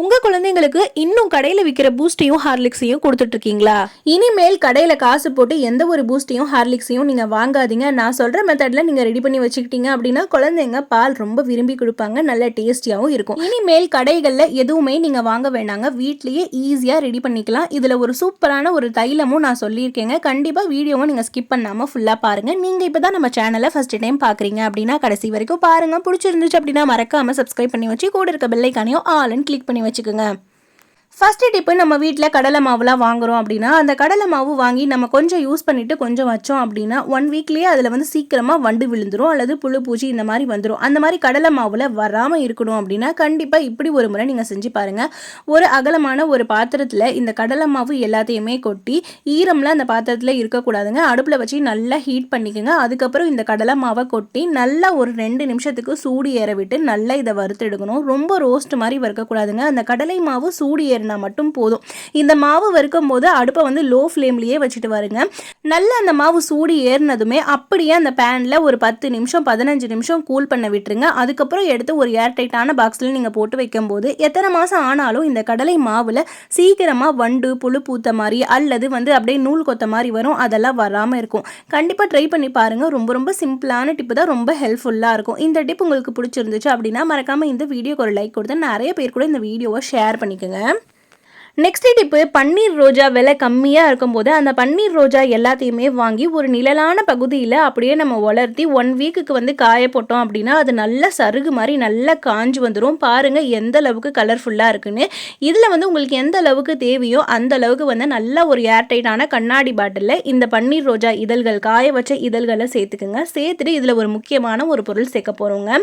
உங்க குழந்தைங்களுக்கு இன்னும் கடையில விற்கிற பூஸ்டையும் ஹார்லிக்ஸையும் கொடுத்துட்டு இருக்கீங்களா? இனிமேல் கடையில காசு போட்டு எந்த ஒரு பூஸ்டையும் ஹார்லிக்ஸையும் நீங்க வாங்காதீங்க. நான் சொல்ற மெத்தட்ல நீங்க ரெடி பண்ணி வச்சுக்கிட்டீங்க அப்படின்னா குழந்தைங்க பால் ரொம்ப விரும்பி கொடுப்பாங்க, நல்ல டேஸ்டியாவும் இருக்கும். இனிமேல் கடைகள்ல எதுவுமே நீங்க வாங்க வேண்டாங்க, வீட்லயே ஈஸியா ரெடி பண்ணிக்கலாம். இதுல ஒரு சூப்பரான ஒரு தைலமும் நான் சொல்லியிருக்கேங்க. கண்டிப்பா வீடியோவை நீங்க ஸ்கிப் பண்ணாம ஃபுல்லா பாருங்க. நீங்க இப்பதான் நம்ம சேனலை ஃபர்ஸ்ட் டைம் பாக்குறீங்க அப்படின்னா கடைசி வரைக்கும் பாருங்க. பிடிச்சிருந்துச்சு அப்படின்னா மறக்காம சப்ஸ்கிரைப் பண்ணி வச்சு கூட இருக்க பெல் ஐகானையும் ஆல்னு கிளிக் பண்ணி வச்சுக்கோங்க. ஃபர்ஸ்ட் டிப்பு, நம்ம வீட்டில் கடலை மாவுலாம் வாங்குறோம் அப்படின்னா அந்த கடலை மாவு வாங்கி நம்ம கொஞ்சம் யூஸ் பண்ணிட்டு கொஞ்சம் வச்சோம் அப்படின்னா 1 வீக்லேயே அதில் வந்து சீக்கிரமாக வண்டு விழுந்துரும் அல்லது புழு பூச்சி இந்த மாதிரி வந்துடும். அந்த மாதிரி கடலை மாவில் வராமல் இருக்கணும் அப்படின்னா கண்டிப்பாக இப்படி ஒரு முறை நீங்கள் செஞ்சு பாருங்கள். ஒரு அகலமான ஒரு பாத்திரத்தில் இந்த கடலை மாவு எல்லாத்தையுமே கொட்டி, ஈரம்லாம் அந்த பாத்திரத்தில் இருக்கக்கூடாதுங்க, அடுப்பில் வச்சு நல்லா ஹீட் பண்ணிக்கோங்க. அதுக்கப்புறம் இந்த கடலை மாவை கொட்டி நல்லா ஒரு 2 நிமிஷத்துக்கு சூடு ஏற விட்டு நல்லா இதை வறுத்தெடுக்கணும். ரொம்ப ரோஸ்ட் மாதிரி வறுக்கக்கூடாதுங்க. அந்த கடலை மாவு சூடு ஏறினா மட்டும் போதும். இந்த மாவு வறுக்கும் போது அடுப்பை வந்து லோ ஃப்ளேம்லயே வச்சுட்டு வருங்க. நல்லா அந்த மாவு சூடு ஏறினதுமே அப்படியே அந்த பேன்ல ஒரு 10 நிமிஷம் 15 நிமிஷம் கூல் பண்ண விட்டுருங்க. அதுக்கப்புறம் எடுத்து ஒரு ஏர்டைட்டான பாக்ஸ்ல நீங்க போட்டு வைக்கும் போது எத்தனை மாசம் ஆனாலும் இந்த கடலை மாவுல சீக்கிரமா வண்டு புழு பூத்த மாதிரி அல்லது வந்து அப்படியே நூல் கொத்த மாதிரி வரும், அதெல்லாம் வராம இருக்கும். கண்டிப்பா ட்ரை பண்ணி பாருங்க. ரொம்ப ரொம்ப சிம்பிளான டிப்பு தான், ரொம்ப ஹெல்ப்ஃபுல்லா இருக்கும். இந்த டிப் உங்களுக்கு பிடிச்சிருந்துச்சு அப்படின்னா மறக்காம இந்த வீடியோக்கு ஒரு லைக் கொடுத்து நிறைய பேர் கூட இந்த வீடியோவை ஷேர் பண்ணிக்கோங்க. நெக்ஸ்ட் டிப்பு, பன்னீர் ரோஜா விலை கம்மியாக இருக்கும்போது அந்த பன்னீர் ரோஜா எல்லாத்தையுமே வாங்கி ஒரு நிழலான பகுதியில் அப்படியே நம்ம வளர்த்தி 1 வீக்குக்கு வந்து காய போட்டோம் அப்படின்னா அது நல்ல சருகு மாதிரி நல்லா காஞ்சு வந்துடும். பாருங்கள் எந்த அளவுக்கு கலர்ஃபுல்லாக இருக்குன்னு. இதில் வந்து உங்களுக்கு எந்த அளவுக்கு தேவையோ அந்த அளவுக்கு வந்து நல்ல ஒரு ஏர்டைட்டான கண்ணாடி பாட்டிலில் இந்த பன்னீர் ரோஜா இதழ்கள், காய வச்ச இதழ்களை சேர்த்துக்குங்க. சேர்த்துட்டு இதில் ஒரு முக்கியமான ஒரு பொருள் சேர்க்க போகிறோங்க.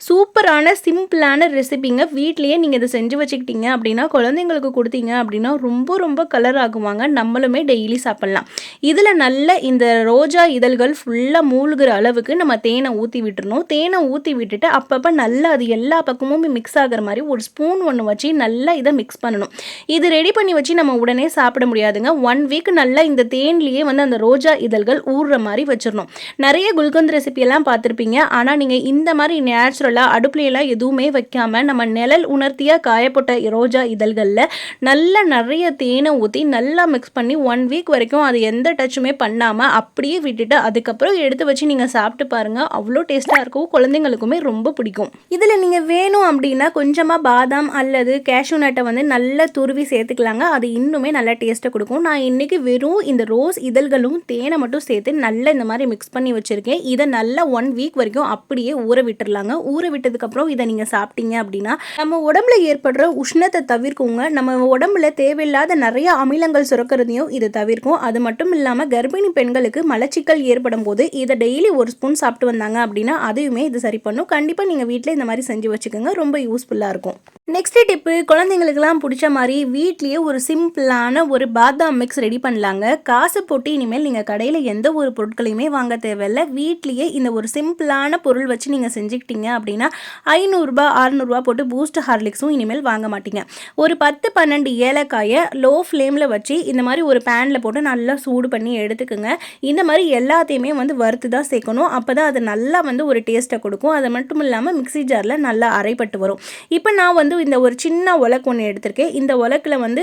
சூப்பரான சிம்பிளான ரெசிபிங்க. வீட்லேயே நீங்கள் இதை செஞ்சு வச்சுக்கிட்டீங்க அப்படின்னா குழந்தைங்களுக்கு கொடுத்தீங்க அப்படின்னா ரொம்ப ரொம்ப கலர் ஆகுவாங்க. நம்மளுமே டெய்லி சாப்பிடலாம். இதில் நல்ல இந்த ரோஜா இதழ்கள் ஃபுல்லாக மூழ்கிற அளவுக்கு நம்ம தேனை ஊற்றி விட்டுறணும். தேனை ஊற்றி விட்டுட்டு அப்பப்போ நல்லா அது எல்லா பக்கமும் மிக்ஸ் ஆகிற மாதிரி ஒரு ஸ்பூன் ஒன்று வச்சு நல்லா இதை மிக்ஸ் பண்ணணும். இது ரெடி பண்ணி வச்சு நம்ம உடனே சாப்பிட முடியாதுங்க. 1 வீக் நல்லா இந்த தேன்லேயே வந்து அந்த ரோஜா இதழ்கள் ஊறுற மாதிரி வச்சிடணும். நிறைய குல்கந்த் ரெசிபியெல்லாம் பார்த்துருப்பீங்க. ஆனால் நீங்கள் இந்த மாதிரி நேச்சுரலாக அடுப்புலையெல்லாம் எதுவுமே வைக்காமல் நம்ம நிழல் உணர்த்தியாக காயப்பட்ட ரோஜா இதழ்களில் நல்ல நிறைய தேனை ஊற்றி நல்லா மிக்ஸ் பண்ணி 1 வீக் வரைக்கும் அது எந்த டச்சுமே பண்ணாமல் அப்படியே விட்டுட்டு அதுக்கப்புறம் எடுத்து வச்சு நீங்கள் சாப்பிட்டு பாருங்கள். அவ்வளோ டேஸ்ட்டாக இருக்கும், குழந்தைங்களுக்குமே ரொம்ப பிடிக்கும். இதில் நீங்கள் வேணும் அப்படின்னா கொஞ்சமாக பாதாம் அல்லது கேஷ்யூ நட்டை வந்து நல்லா துருவி சேர்த்துக்கலாங்க. அது இன்னுமே நல்லா டேஸ்ட்டை கொடுக்கும். நான் இன்றைக்கி வெறும் இந்த ரோஸ் இதழ்களும் தேனை மட்டும் சேர்த்து நல்லா இந்த மாதிரி மிக்ஸ் பண்ணி வச்சுருக்கேன். இதை நல்லா 1 வீக் வரைக்கும் அப்படியே ஊற விட்டுடலாங்க. ஊற விட்டதுக்கப்புறம் இதை நீங்கள் சாப்பிட்டீங்க அப்படின்னா நம்ம உடம்புல ஏற்படுற உஷ்ணத்தை தவிர்க்குங்க. நம்ம உடம்புல தேவையில்லாத நிறைய அமிலங்கள் சுரக்கிறதையும் இது தவிர்க்கும். அது மட்டும் இல்லாமல் கர்ப்பிணி பெண்களுக்கு மலச்சிக்கல் ஏற்படும் போது இதை டெய்லி ஒரு ஸ்பூன் சாப்பிட்டு வந்தாங்க அப்படின்னா அதையுமே இது சரி பண்ணும். கண்டிப்பாக நீங்கள் வீட்டில் இந்த மாதிரி செஞ்சு வச்சுக்கோங்க, ரொம்ப யூஸ்ஃபுல்லாக இருக்கும். நெக்ஸ்ட் டிப்பு, குழந்தைங்களுக்குலாம் பிடிச்ச மாதிரி வீட்லேயே ஒரு சிம்பிளான ஒரு பாதாம் மிக்ஸ் ரெடி பண்ணலாங்க. காசு போட்டு இனிமேல் நீங்கள் கடையில் எந்த ஒரு பொருட்களையுமே வாங்க தேவையில்லை. வீட்லேயே இந்த ஒரு சிம்பிளான பொருள் வச்சு நீங்கள் செஞ்சுக்கிட்டீங்க அப்படின்னா 500 600 போட்டு பூஸ்ட் ஹார்லிக்ஸும் இனிமேல் வாங்க மாட்டீங்க. ஒரு 10-12 ஏலக்காயை லோ ஃப்ளேமில் வச்சு இந்த மாதிரி ஒரு பேனில் போட்டு நல்லா சூடு பண்ணி எடுத்துக்கோங்க. இந்த மாதிரி எல்லாத்தையுமே வந்து வறுத்து தான் சேர்க்கணும். அப்போ தான் அது நல்லா வந்து ஒரு டேஸ்ட்டை கொடுக்கும். அது மட்டும் இல்லாமல் மிக்ஸி ஜாரில் நல்லா அரைப்பட்டு வரும். இப்போ நான் வந்து இந்த ஒரு சின்ன உலக்கு ஒன்று எடுத்திருக்கேன். இந்த உலக்கில் வந்து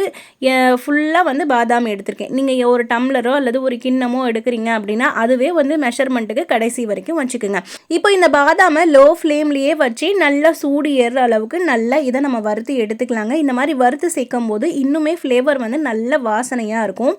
ஃபுல்லாக வந்து பாதாம் எடுத்திருக்கேன். நீங்கள் ஒரு டம்ளரோ அல்லது ஒரு கிண்ணமோ எடுக்கிறீங்க அப்படின்னா அதுவே வந்து மெஷர்மெண்ட்டுக்கு கடைசி வரைக்கும் வச்சுக்கோங்க. இப்போ இந்த பாதாமை லோ ஃப்ளேம்லேயே வச்சு நல்லா சூடு ஏறுற அளவுக்கு நல்லா இதை நம்ம வறுத்து எடுத்துக்கலாங்க. இந்த மாதிரி வறுத்து சேர்க்கும் போது இன்னுமே ஃப்ளேவர் வந்து நல்ல வாசனையாக இருக்கும்.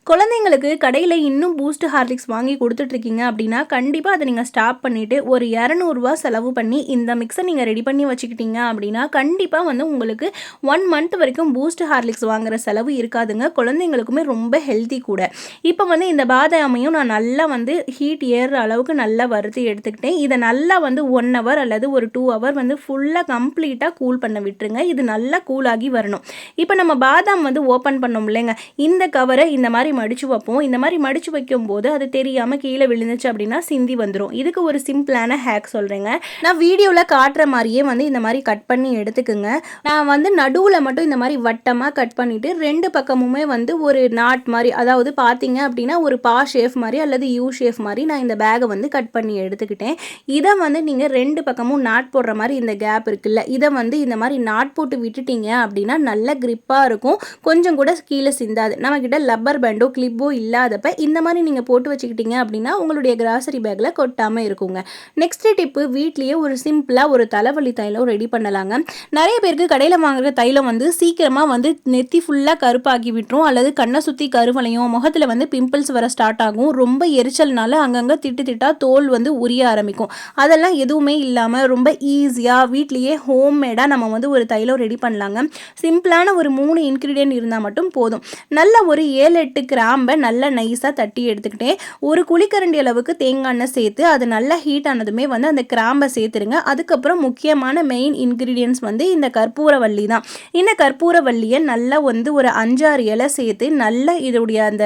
குழந்தைங்களுக்கு கடையில் இன்னும் பூஸ்ட் ஹார்லிக்ஸ் வாங்கி கொடுத்துட்ருக்கீங்க அப்படின்னா கண்டிப்பாக அதை நீங்கள் ஸ்டாப் பண்ணிவிட்டு ஒரு 200 செலவு பண்ணி இந்த மிக்ஸை நீங்கள் ரெடி பண்ணி வச்சுக்கிட்டீங்க அப்படின்னா கண்டிப்பாக வந்து உங்களுக்கு 1 மந்த் வரைக்கும் பூஸ்ட் ஹார்லிக்ஸ் வாங்குகிற செலவு இருக்காதுங்க. குழந்தைங்களுக்குமே ரொம்ப ஹெல்த்தி கூட. இப்போ வந்து இந்த பாதாமையும் நான் நல்லா வந்து ஹீட் ஏறுற அளவுக்கு நல்லா வறுத்து எடுத்துக்கிட்டேன். இதை நல்லா வந்து 1 ஹவர் அல்லது ஒரு 2 ஹவர் வந்து ஃபுல்லாக கம்ப்ளீட்டாக கூல் பண்ண விட்டுருங்க. இது நல்லா கூலாகி வரணும். இப்போ நம்ம பாதாம் வந்து ஓப்பன் பண்ணோம் இல்லைங்க, இந்த கவரை இந்த மாதிரி மாதிரி மடித்து வைப்போம். இந்த மாதிரி மடித்து வைக்கும்போது அது தெரியாமல் கீழே விழுந்துச்சு அப்படின்னா சிந்தி வந்துடும். இதுக்கு ஒரு சிம்பிளான ஹேக் சொல்கிறேங்க. நான் வீடியோவில் காட்டுற மாதிரியே வந்து இந்த மாதிரி கட் பண்ணி எடுத்துக்குங்க. நான் வந்து நடுவில் மட்டும் இந்த மாதிரி வட்டமாக கட் பண்ணிவிட்டு 2 பக்கமுமே வந்து ஒரு நாட் மாதிரி, அதாவது பார்த்தீங்க அப்படின்னா ஒரு பா ஷேப் மாதிரி அல்லது யூ ஷேப் மாதிரி நான் இந்த பேகை வந்து கட் பண்ணி எடுத்துக்கிட்டேன். இதை வந்து நீங்கள் 2 பக்கமும் நாட் போடுற மாதிரி இந்த கேப் இருக்குல்ல, இதை வந்து இந்த மாதிரி நாட் போட்டு விட்டுட்டீங்க அப்படின்னா நல்ல கிரிப்பாக இருக்கும். கொஞ்சம் கூட கீழே சிந்தாது. நம்மக்கிட்ட லப்பர் பேண்டோ கிளிப்போ இல்லாதப்ப இந்த மாதிரி நீங்கள் போட்டு வச்சுக்கிட்டீங்க அப்படின்னா உங்களுடைய கிராசரி பேக்கில் கொட்டாமல் இருக்குங்க. நெக்ஸ்ட் டிப்பு, வீட்லேயே ஒரு சிம்பிளாக ஒரு தலைவலி தைலம் ரெடி பண்ணலாங்க. நிறைய பேருக்கு கடையில் வாங்குற தைலம் வந்து சீக்கிரமாக வந்து நெத்தி ஃபுல்லாக கருப்பாக்கி விட்டுரும், அல்லது கண்ணை சுற்றி கருவளையும், முகத்தில் வந்து பிம்பிள்ஸ் வர ஸ்டார்ட் ஆகும். ரொம்ப எரிச்சல்னால அங்கங்கே திட்டா தோல் வந்து உரிய ஆரம்பிக்கும். அதெல்லாம் எதுவுமே இல்லாமல் ரொம்ப ஈஸியாக வீட்லேயே ஹோம்மேடாக நம்ம வந்து ஒரு தைலம் ரெடி பண்ணலாங்க. சிம்பிளான ஒரு 3 இன்க்ரீடியன்ட் இருந்தால் மட்டும் போதும். நல்ல ஒரு 7-8 கிராம்பை நல்லா நைஸாக தட்டி எடுத்துக்கிட்டேன். ஒரு குழிக்கரண்டி அளவுக்கு தேங்காய் எண்ணெய் சேர்த்து அது நல்லா ஹீட் ஆனதுமே வந்து அந்த கிராம்பை சேர்த்துருங்க. அதுக்கப்புறம் முக்கியமான மெயின் இன்க்ரீடியன்ட்ஸ் வந்து இந்த கற்பூரவள்ளி தான். இந்த கற்பூரவள்ளியை நல்லா வந்து ஒரு 5-6 இலை சேர்த்து நல்லா இதோடைய அந்த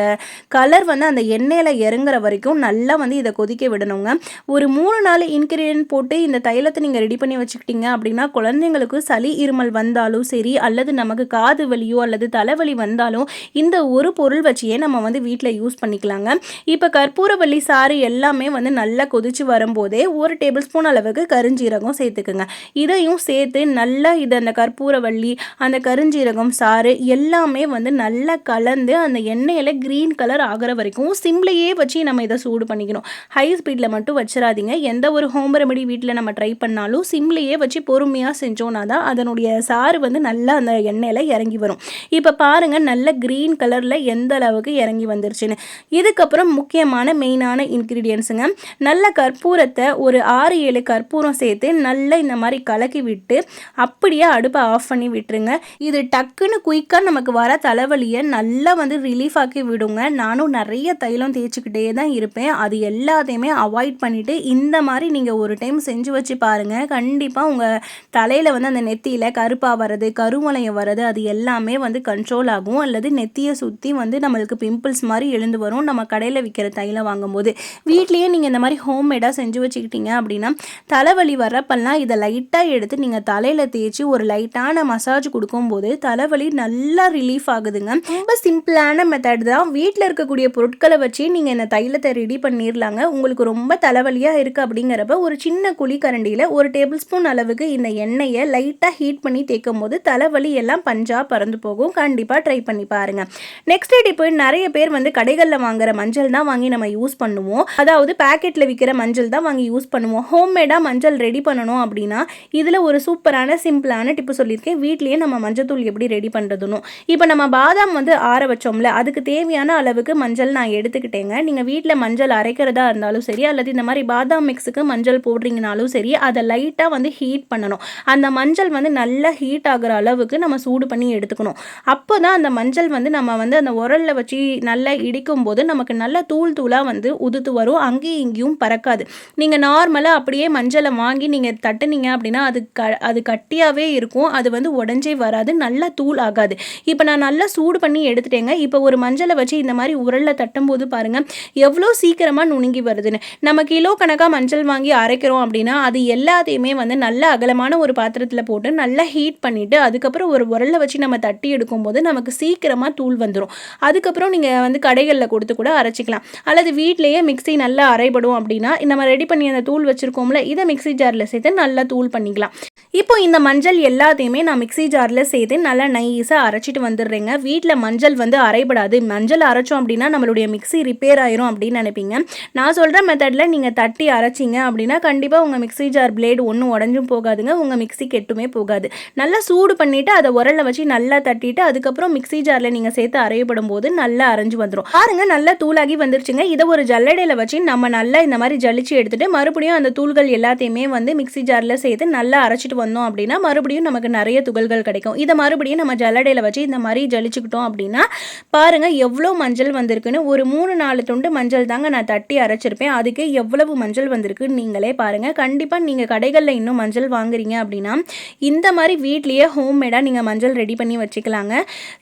கலர் வந்து அந்த எண்ணெயில் இறங்குற வரைக்கும் நல்லா வந்து இதை கொதிக்க விடணுங்க. ஒரு 3-4 இன்க்ரீடியன்ட் போட்டு இந்த தைலத்தை நீங்கள் ரெடி பண்ணி வச்சுக்கிட்டீங்க அப்படின்னா குழந்தைங்களுக்கு சளி இருமல் வந்தாலும் சரி, அல்லது நமக்கு காது வலியோ அல்லது தலைவலி வந்தாலும் இந்த ஒரு பொருள் வச்சியே நம்ம வந்து வீட்டில் யூஸ் பண்ணிக்கலாங்க. இப்போ கற்பூரவள்ளி சாறு எல்லாமே வந்து நல்லா கொதிச்சு வரும்போதே 1 டேபிள் ஸ்பூன் அளவுக்கு கருஞ்சீரகம் சேர்த்துக்குங்க. இதையும் சேர்த்து நல்லா இது அந்த கற்பூரவள்ளி அந்த கருஞ்சீரகம் சாறு எல்லாமே வந்து நல்லா கலந்து அந்த எண்ணெயில் க்ரீன் கலர் ஆகிற வரைக்கும் சிம்லையே வச்சு நம்ம இதை சூடு பண்ணிக்கணும். ஹை ஸ்பீடில் மட்டும் வச்சிடாதீங்க. எந்த ஒரு ஹோம் ரெமெடி வீட்டில் நம்ம ட்ரை பண்ணாலும் சிம்லையே வச்சு பொறுமையாக செஞ்சோன்னா தான் அதனுடைய சாறு வந்து நல்லா அந்த எண்ணெயில் இறங்கி வரும். இப்போ பாருங்கள் நல்ல க்ரீன் கலரில் எந்த அளவுக்கு இறங்கி வந்துருச்சுன்னு. இதுக்கப்புறம் முக்கியமான மெயினான இன்க்ரீடியன்ஸுங்க, நல்ல கற்பூரத்தை ஒரு 6-7 கற்பூரம் சேர்த்து நல்லா இந்த மாதிரி கலக்கி விட்டு அப்படியே அடுப்பை ஆஃப் பண்ணி விட்டுருங்க. இது டக்குன்னு குயிக்காக நமக்கு வர தலைவலியை நல்லா வந்து ரிலீஃப் ஆக்கி விடுங்க. நானும் நிறைய தைலம் தேய்ச்சிக்கிட்டே தான் இருப்பேன். அது எல்லாத்தையுமே அவாய்ட் பண்ணிவிட்டு இந்த மாதிரி நீங்கள் ஒரு டைம் செஞ்சு வச்சு பாருங்கள். கண்டிப்பாக உங்கள் தலையில் வந்து அந்த நெத்தியில் கருப்பாக வர்றது, கருவளையம் வர்றது அது எல்லாமே வந்து கண்ட்ரோல் ஆகும். அல்லது நெத்தியை சுற்றி வந்து நம்மளுக்கு பிம்பிள்ஸ் மாதிரி எழுந்து வரும் நம்ம கடையில் விற்கிற தைலம் வாங்கும்போது. வீட்லேயே நீங்கள் இந்த மாதிரி ஹோம்மேடாக செஞ்சு வச்சுக்கிட்டீங்க அப்படின்னா தலைவலி வர்றப்பெல்லாம் இதை லைட்டாக எடுத்து நீங்கள் தலையில் தேய்ச்சி ஒரு லைட்டான மசாஜ் கொடுக்கும்போது தலைவலி நல்லா ரிலீஃப் ஆகுதுங்க. ரொம்ப சிம்பிளான மெத்தட் தான். வீட்டில் இருக்கக்கூடிய பொருட்களை வச்சு நீங்கள் இந்த தைலத்தை ரெடி பண்ணிடலாங்க. உங்களுக்கு ரொம்ப தலைவலியாக இருக்குது அப்படிங்கிறப்ப ஒரு சின்ன குழி கரண்டியில் 1 டேபிள் ஸ்பூன் அளவுக்கு இந்த எண்ணெயை லைட்டாக ஹீட் பண்ணி தேய்க்கும் போது தலைவலி எல்லாம் பஞ்சா பறந்து போகும். கண்டிப்பாக ட்ரை பண்ணி பாருங்கள். நெக்ஸ்ட் டிப்பு, நிறைய பேர் வந்து கடைகளில் வாங்குற மஞ்சள் தான் வாங்கி நம்ம யூஸ் பண்ணுவோம். அதாவது பேக்கெட்டில் விற்கிற மஞ்சள் தான் வாங்கி யூஸ் பண்ணுவோம். ஹோம்மேடாக மஞ்சள் ரெடி பண்ணணும் அப்படின்னா இதில் ஒரு சூப்பரான சிம்பிளான டிப்பு சொல்லியிருக்கேன். வீட்லேயே நம்ம மஞ்சத்தூள் எப்படி ரெடி பண்ணுறதுன்னு. இப்போ நம்ம பாதாம் வந்து ஆற வச்சோம்ல, அதுக்கு தேவையான அளவுக்கு மஞ்சள் நான் எடுத்துக்கிட்டேங்க. நீங்கள் வீட்டில் மஞ்சள் அரைக்கிறதா இருந்தாலும் சரி, அல்லது இந்த மாதிரி பாதாம் மிக்ஸுக்கு மஞ்சள் போடுறீங்கனாலும் சரி, அதை லைட்டாக வந்து ஹீட் பண்ணணும். அந்த மஞ்சள் வந்து நல்லா ஹீட் ஆகிற அளவுக்கு நம்ம சூடு பண்ணி எடுத்துக்கணும். அப்போ தான் அந்த மஞ்சள் வந்து நம்ம வந்து அந்த உரலில் வச்சு நல்லா இடிக்கும் போது நமக்கு நல்லா தூளாக வந்து உதுத்து வரும். அங்கேயும் இங்கேயும் பறக்காது. நீங்கள் நார்மலாக அப்படியே மஞ்சளை வாங்கி நீங்கள் தட்டுனீங்க அப்படின்னா அது கட்டியாகவே இருக்கும். அது வந்து உடஞ்சே வராது, நல்லா தூள் ஆகாது. இப்போ நான் நல்லா சூடு பண்ணி எடுத்துட்டேங்க. இப்போ ஒரு மஞ்சளை வச்சு இந்த மாதிரி உரலில் தட்டும்போது பாருங்கள் எவ்வளோ சீக்கிரமாக நுணுங்கி வருதுன்னு. நம்ம கிலோ கணக்காக மஞ்சள் வாங்கி அரைக்கிறோம் அப்படின்னா அது எல்லாத்தையுமே வந்து நல்ல அகலமான ஒரு பாத்திரத்தில் போட்டு நல்லா ஹீட் பண்ணிவிட்டு அதுக்கப்புறம் ஒரு உரலில் வச்சு நம்ம தட்டி எடுக்கும்போது நமக்கு சீக்கிரமாக தூள் வந்துடும். அதுக்கப்புறம் நீங்கள் வந்து கடைகளில் கொடுத்து கூட அரைச்சிக்கலாம். அல்லது வீட்டிலேயே மிக்ஸி நல்லா அரைபடும் அப்படின்னா நம்ம ரெடி பண்ணி அந்த தூள் வச்சுருக்கோம்ல, இதை மிக்ஸி ஜாரில் சேர்த்து நல்லா தூள் பண்ணிக்கலாம். இப்போ இந்த மஞ்சள் எல்லாத்தையுமே நான் மிக்ஸி ஜாரில் சேர்த்து நல்லா நைஸாக அரைச்சிட்டு வந்துடுறேங்க. வீட்டில் மஞ்சள் வந்து அரைபடாது, மஞ்சள் அரைச்சோம் அப்படின்னா நம்மளுடைய மிக்ஸி ரிப்பேர் ஆயிரும் அப்படின்னு நினைப்பீங்க. நான் சொல்கிற மெத்தடில் நீங்கள் தட்டி அரைச்சிங்க அப்படின்னா கண்டிப்பாக உங்கள் மிக்ஸி ஜார் பிளேடு ஒன்றும் உடஞ்சும் போகாதுங்க, உங்கள் மிக்ஸி கெட்டுமே போகாது. நல்லா சூடு பண்ணிவிட்டு அதை உரலில் வச்சு நல்லா தட்டிட்டு அதுக்கப்புறம் மிக்ஸி ஜாரில் நீங்கள் சேர்த்து அரையப்படும் போது நல்லா அரைஞ்சு வந்துடும். பாருங்கள் நல்லா தூளாகி வந்துருச்சுங்க. இதை ஒரு ஜல்லடையில் வச்சு நம்ம நல்லா இந்த மாதிரி ஜலிச்சு எடுத்துகிட்டு மறுபடியும் அந்த தூள்கள் எல்லாத்தையுமே வந்து மிக்ஸி ஜாரில் சேர்த்து நல்லா அரைச்சிட்டு வந்தோம் அப்படின்னா மறுபடியும் நமக்கு நிறைய துகள்கள் கிடைக்கும். இதை மறுபடியும் நம்ம ஜல்லடையில் வச்சு இந்த மாதிரி ஜலிச்சுக்கிட்டோம் அப்படின்னா பாருங்கள் எவ்வளோ மஞ்சள் வந்திருக்குன்னு. ஒரு 3-4 துண்டு மஞ்சள் தாங்க நான் தட்டி அரைச்சிருப்பேன், அதுக்கே எவ்வளவு மஞ்சள் வந்திருக்குன்னு நீங்களே பாருங்கள். கண்டிப்பாக நீங்கள் கடைகளில் இன்னும் மஞ்சள் வாங்குறீங்க அப்படின்னா இந்த மாதிரி வீட்லேயே ஹோம்மேடாக நீங்கள் மஞ்சள் ரெடி பண்ணி வச்சுக்கலாங்க.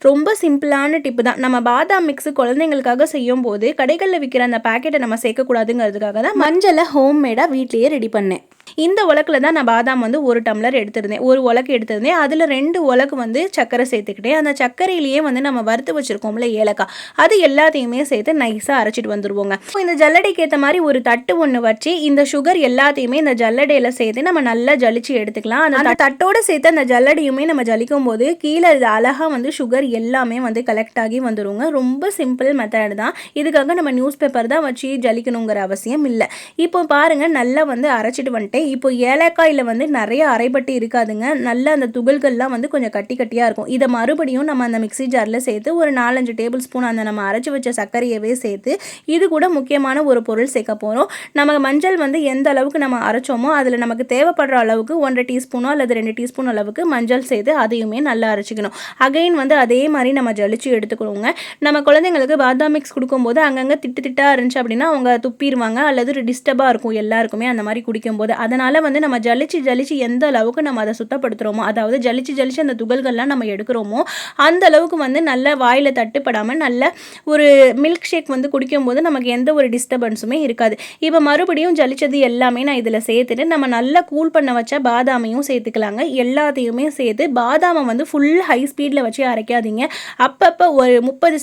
ரொம்ப சிம்பிளான டிப்பு தான். நம்ம பாதாம் மிக்ஸு குழந்தைங்களுக்காக செய்யும் போது கடைகளில் விற்கிற அந்த பேக்கெட்டை நம்ம சேர்க்கக்கூடாதுங்கிறதுக்காக தான் மஞ்சளை ஹோம்மேடாக வீட்லேயே ரெடி பண்ணேன். இந்த உலக்கில் தான் நான் பாதாம் வந்து 1 டம்ளர் எடுத்திருந்தேன், 1 உலக்கு எடுத்திருந்தேன். அதில் 2 உலக்கு வந்து சர்க்கரை சேர்த்துக்கிட்டேன். அந்த சர்க்கரையிலேயே வந்து நம்ம வறுத்து வச்சுருக்கோம்ல ஏலக்காய், அது எல்லாத்தையுமே சேர்த்து நைஸாக அரைச்சிட்டு வந்துடுவோங்க. இந்த ஜல்லடைக்கு ஏற்ற மாதிரி ஒரு தட்டு ஒன்று வச்சு இந்த சுகர் எல்லாத்தையுமே இந்த ஜல்லடையில் சேர்த்து நம்ம நல்லா ஜலிச்சு எடுத்துக்கலாம். அந்த தட்டோடு சேர்த்து அந்த ஜல்லடையுமே நம்ம ஜலிக்கும் போது கீழே இது அழகாக வந்து சுகர் எல்லாமே வந்து கலெக்ட் ஆகி வந்துடுங்க. ரொம்ப சிம்பிள் மெத்தட் தான். இதுக்காக நம்ம நியூஸ் பேப்பர் தான் வச்சு ஜலிக்கணுங்கிற அவசியம் இல்லை. இப்போ பாருங்கள் நல்லா வந்து அரைச்சிட்டு வந்துட்டேன். இப்போ ஏலக்காயில் வந்து நிறைய அரைப்பட்டு இருக்காதுங்க, நல்ல அந்த துகள்கள்லாம் வந்து கொஞ்சம் கட்டி கட்டியாக இருக்கும். இதை மறுபடியும் நம்ம அந்த மிக்ஸி ஜாரில் சேர்த்து ஒரு 4-5 டேபிள் ஸ்பூன் அந்த நம்ம அரைச்சி வச்ச சர்க்கரையவே சேர்த்து இது கூட முக்கியமான ஒரு பொருள் சேர்க்க போகிறோம். நம்ம மஞ்சள் வந்து எந்த அளவுக்கு நம்ம அரைச்சோமோ அதில் நமக்கு தேவைப்படுற அளவுக்கு 1 டீஸ்பூனோ அல்லது 2 டீஸ்பூன் அளவுக்கு மஞ்சள் சேர்த்து அதையுமே நல்லா அரைச்சிக்கணும். அகைன் வந்து அதே மாதிரி நம்ம ஜலிச்சு எடுத்துக்கணுங்க. நம்ம குழந்தைங்களுக்கு பாதாம் மிக்ஸ் கொடுக்கும்போது அங்கங்கே திட்டாக இருந்துச்சு அப்படின்னா அவங்க துப்பிடுவாங்க அல்லது டிஸ்டர்பாக இருக்கும் எல்லாருக்குமே அந்த மாதிரி குடிக்கும்போது. அதனால் வந்து நம்ம ஜலிச்சு எந்த அளவுக்கு நம்ம அதை சுத்தப்படுத்துகிறோமோ, அதாவது ஜலிச்சு அந்த துகள்கள்லாம் நம்ம எடுக்கிறோமோ அந்த அளவுக்கு வந்து நல்ல வாயில் தட்டுப்படாமல் நல்ல ஒரு மில்க் ஷேக் வந்து குடிக்கும்போது நமக்கு எந்த ஒரு டிஸ்டர்பன்ஸுமே இருக்காது. இப்போ மறுபடியும் ஜலிச்சது எல்லாமே நான் இதில் சேர்த்துட்டு நம்ம நல்லா கூல் பண்ண வச்ச பாதாமையும் சேர்த்துக்கலாங்க. எல்லாத்தையுமே சேர்த்து பாதாமை வந்து ஃபுல் ஹை ஸ்பீடில் வச்சு அரைக்காதீங்க. அப்பப்போ ஒரு 30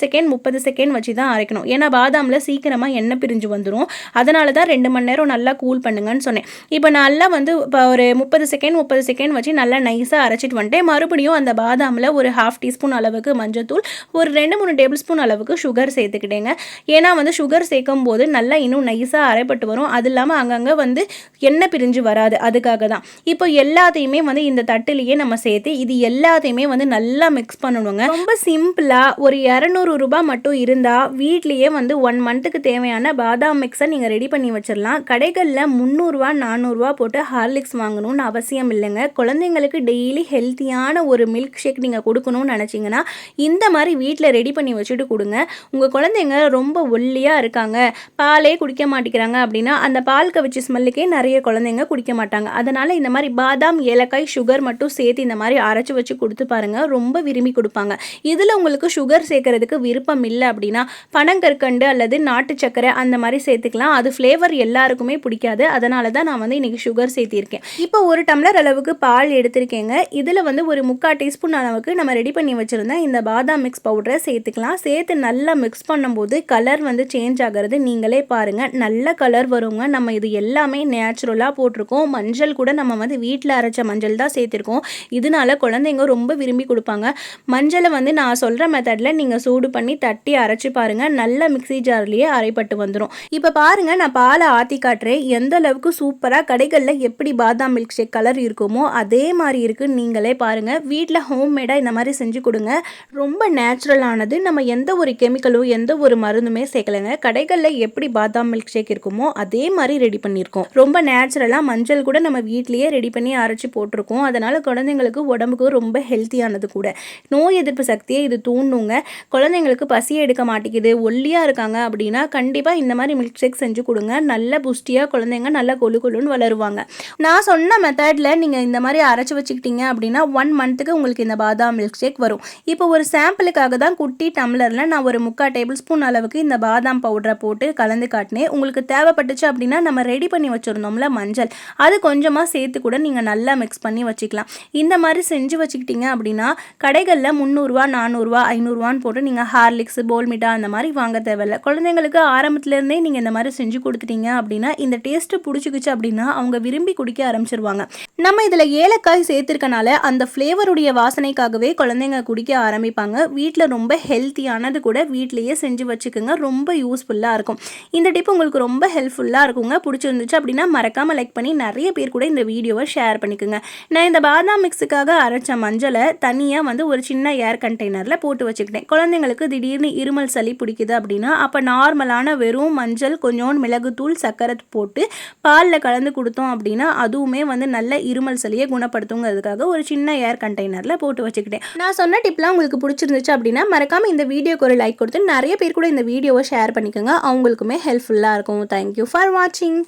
செகண்ட் வச்சு தான் அரைக்கணும். ஏன்னா பாதாமில் சீக்கிரமாக எண்ணெய் பிரிஞ்சு வந்துடும். அதனால தான் 2 மணி நேரம் நல்லா கூல் பண்ணுங்கன்னு சொன்னேன். இப்போ நல்லா வந்து இப்போ ஒரு 30 செகண்ட் வச்சு நல்லா நைஸாக அரைச்சிட்டு வந்துட்டேன். மறுபடியும் அந்த பாதாமில் ஒரு 1/2 டீஸ்பூன் அளவுக்கு மஞ்சத்தூள், ஒரு 2-3 டேபிள் ஸ்பூன் அளவுக்கு சுகர் சேர்த்துக்கிட்டேங்க. ஏன்னா வந்து சுகர் சேர்க்கும் போது நல்லா இன்னும் நைஸாக அரைப்பட்டு வரும். அது இல்லாமல் அங்கங்கே வந்து எண்ணெய் பிரிஞ்சு வராது, அதுக்காக தான். இப்போ எல்லாத்தையுமே வந்து இந்த தட்டிலேயே நம்ம சேர்த்து இது எல்லாத்தையுமே வந்து நல்லா மிக்ஸ் பண்ணணுங்க. ரொம்ப சிம்பிளாக ஒரு 200 ரூபாய் மட்டும் இருந்தால் வீட்லேயே வந்து 1 மந்த்துக்கு தேவையான பாதாம் மிக்ஸை நீங்கள் ரெடி பண்ணி வச்சிடலாம். கடைகளில் 300 400 போட்டு ஹார்லிக்ஸ் வாங்கணும்னு அவசியம் இல்லைங்க. குழந்தைங்களுக்கு டெய்லி ஹெல்த்தியான ஒரு மில்க் ஷேக் நீங்கள் கொடுக்கணும்னு நினச்சிங்கன்னா இந்த மாதிரி வீட்டில் ரெடி பண்ணி வச்சுட்டு கொடுங்க. உங்கள் குழந்தைங்க ரொம்ப ஒல்லியாக இருக்காங்க, பாலே குடிக்க மாட்டேங்கிறாங்க அப்படின்னா அந்த பால் கவிச்சி ஸ்மெல்லுக்கே நிறைய குழந்தைங்க குடிக்க மாட்டாங்க. அதனால் இந்த மாதிரி பாதாம் ஏலக்காய் சுகர் மட்டும் சேர்த்து இந்த மாதிரி அரைச்சி வச்சு கொடுத்து பாருங்கள், ரொம்ப விரும்பி கொடுப்பாங்க. இதில் உங்களுக்கு சுகர் சேர்க்கறதுக்கு விருப்பம் இல்லை அப்படின்னா பனங்கற்கண்டு அல்லது நாட்டு சக்கரை அந்த மாதிரி சேர்த்துக்கலாம். அது ஃப்ளேவர் எல்லாருக்குமே பிடிக்காது. அதனால தான் நான் வந்து இன்றைக்கி சுகர் சேர்த்திருக்கேன். இப்போ 1 டம்ளர் அளவுக்கு பால் எடுத்திருக்கேங்க. இதில் வந்து ஒரு 3/4 டீஸ்பூன் அளவுக்கு நம்ம ரெடி பண்ணி வச்சுருந்தேன் இந்த பாதாம் மிக்ஸ் பவுடரை சேர்த்துக்கலாம். சேர்த்து நல்லா மிக்ஸ் பண்ணும்போது கலர் வந்து சேஞ்ச் ஆகிறது நீங்களே பாருங்கள், நல்ல கலர் வருங்க. நம்ம இது எல்லாமே நேச்சுரலாக போட்டிருக்கோம். மஞ்சள் கூட நம்ம வந்து வீட்டில் அரைச்ச மஞ்சள் தான் சேர்த்துருக்கோம். இதனால குழந்தைங்க ரொம்ப விரும்பி கொடுப்பாங்க. மஞ்சளை வந்து நான் சொல்கிற மெத்தடில் நீங்கள் சூடு பண்ணி தட்டி அரைச்சி பாருங்கள், நல்ல மிக்ஸி ஜார்லேயே அரைப்பட்டு வந்துடும். இப்போ பாருங்கள், நான் பாலை ஆற்றி காட்டுறேன். எந்த அளவுக்கு சூப்பராக கடைகளில் எப்படி பாதாம் மில்க் ஷேக் கலர் இருக்குமோ அதே மாதிரி இருக்குது. நீங்களே பாருங்கள், வீட்டில் ஹோம்மேடாக இந்த மாதிரி செஞ்சு கொடுங்க. ரொம்ப நேச்சுரலானது. நம்ம எந்த ஒரு கெமிக்கலும் எந்த ஒரு மருந்துமே சேர்க்கலைங்க. கடைகளில் எப்படி பாதாம் மில்க் ஷேக் இருக்குமோ அதே மாதிரி ரெடி பண்ணியிருக்கோம். ரொம்ப நேச்சுரலாக மஞ்சள் கூட நம்ம வீட்லேயே ரெடி பண்ணி அரைச்சி போட்டிருக்கோம். அதனால் குழந்தைங்களுக்கு உடம்புக்கு ரொம்ப ஹெல்த்தியானது கூட. நோய் எதிர்ப்பு சக்தியை இது தூண்டுங்க. குழந்தைங்களுக்கு பசியை எடுக்க மாட்டேங்குது, ஒல்லியாக இருக்காங்க அப்படின்னா கண்டிப்பாக இந்த மாதிரி மில்க் ஷேக் செஞ்சு கொடுங்க. நல்ல புஷ்டியாக குழந்தைங்க நல்லா கொழுன்னு வளருவாங்க. நான் சொன்ன மெத்தடில் நீங்கள் இந்த மாதிரி அரைச்சி வச்சுக்கிட்டீங்க அப்படின்னா 1 மந்த்துக்கு உங்களுக்கு இந்த பாதாம் மில்க் ஷேக் வரும். இப்போ ஒரு சாம்பிளுக்காக தான் குட்டி டம்ளரில் நான் ஒரு 3/4 டேபிள் ஸ்பூன் அளவுக்கு இந்த பாதாம் பவுடரை போட்டு கலந்து காட்டினேன். உங்களுக்கு தேவைப்பட்டுச்சு அப்படின்னா நம்ம ரெடி பண்ணி வச்சுருந்தோம்ல மஞ்சள், அது கொஞ்சமாக சேர்த்து கூட நீங்கள் நல்லா மிக்ஸ் பண்ணி வச்சுக்கலாம். இந்த மாதிரி செஞ்சு வச்சுக்கிட்டீங்க அப்படின்னா கடைகளில் 300 400 500 போட்டு நீங்கள் ஹார்லிக்ஸ் போல்மிட்டா அந்த மாதிரி வாங்க தேவையில்லை. குழந்தைங்களுக்கு ஆரம்பத்துலேருந்தே நீங்கள் இந்த மாதிரி செஞ்சு கொடுத்துட்டீங்க அப்படின்னா இந்த டேஸ்ட்டு பிடிச்சிக்கிச்சு அப்படின்னா அவங்க விரும்பி குடிக்க ஆரம்பிச்சிருவாங்க. நம்ம இதில் ஏலக்காய் சேர்த்துருக்கனால அந்த ஃப்ளேவருடைய வாசனைக்காகவே குழந்தைங்க குடிக்க ஆரம்பிப்பாங்க. வீட்டில் ரொம்ப ஹெல்த்தியானது கூட வீட்லேயே செஞ்சு வச்சுக்கோங்க. ரொம்ப யூஸ்ஃபுல்லாக இருக்கும். இந்த டிப் உங்களுக்கு ரொம்ப ஹெல்ப்ஃபுல்லாக இருக்குங்க. பிடிச்சிருந்துச்சு அப்படின்னா மறக்காமல் லைக் பண்ணி நிறைய பேர் கூட இந்த வீடியோவை ஷேர் பண்ணிக்கோங்க. நான் இந்த பாதாம் மிக்ஸுக்காக அரைச்ச மஞ்சளை தனியாக வந்து ஒரு சின்ன ஏர் கண்டெய்னரில் போட்டு வச்சுக்கிட்டேன். குழந்தைங்களுக்கு திடீர்னு இருமல் சளி பிடிக்குது அப்படின்னா அப்போ நார்மலான வெறும் மஞ்சள் கொஞ்சோண்டு மிளகுத்தூள் சர்க்கரை போட்டு பாலில் கலந்து கொடுத்தோம் அப்படின்னா அதுவுமே வந்து நல்ல இருமல் சளியை குணப்படுத்துங்கிறதுக்காக ஒரு சின்ன ஏர் கண்டெய்னரில் போட்டு வச்சுக்கிட்டேன். நான் சொன்ன டிப்லாம் உங்களுக்கு பிடிச்சிருந்துச்சு அப்படின்னா மறக்காமல் இந்த வீடியோக்கு ஒரு லைக் கொடுத்து நிறைய பேர் கூட இந்த வீடியோவை ஷேர் பண்ணிக்கோங்க. அவங்களுக்குமே ஹெல்ப்ஃபுல்லாக இருக்கும். தேங்க்யூ ஃபார் வாட்சிங்.